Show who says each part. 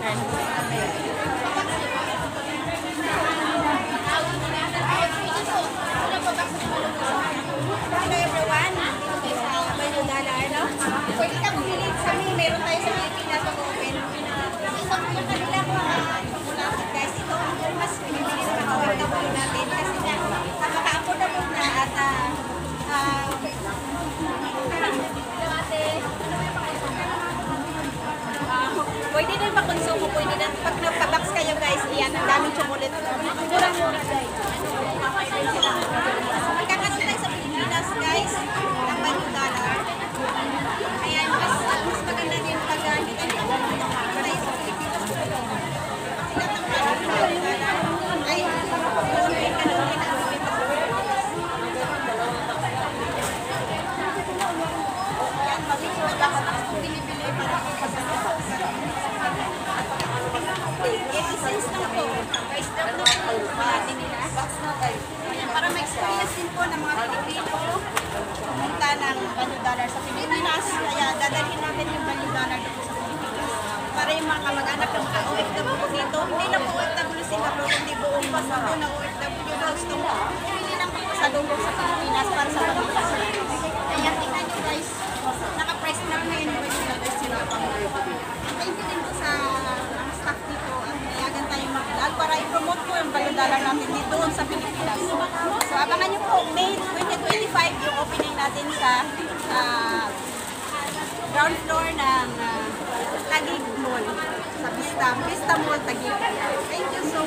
Speaker 1: everyone. Pwede ka bumili sa amin. Meron tayo sa Pilipinas na open. Ito yung kanilang mga mulakit guys. Ito ang mas pinibili sa mga OFW natin. Kasi nga, napaka-affordable na at pwede din makonsumo. Pwede din pag nagpa-box kayo guys. Iyan, ang daming chocolate. Murang-mura guys. Magkakaroon tayo sa Pilipinas guys. Ng $1. Ayan, mas maganda din pag hindi tayo sa Pilipinas. Sila ng $1 ay online ka lang din ang yan, magkakaroon kung binibili para cents lang po. Guys, daw na po natin nila. Ayan, para ma-experience din po ng mga Pilipino pumunta ng $1 sa Pilipinas. Kaya dadalhin natin yung $1 dito sa Pilipinas. Para yung mga kamag-anak ng mga OFW dito, hindi na po OFW sila, pero hindi buong mundo na OFW na gustong pili ng pasalubong sa Pilipinas para sa Pilipinas. Kaya tingnan nyo guys, naka-price na ngayon yung $1 sila. Thank you din po sa staff dito at nayagan tayong mag-vlog para i-promote po yung $1 natin dito sa Pilipinas. So abangan nyo po, May 2025 yung opening natin sa ground floor ng Taguig Mall, sa Vista Mall Taguig. Thank you so much.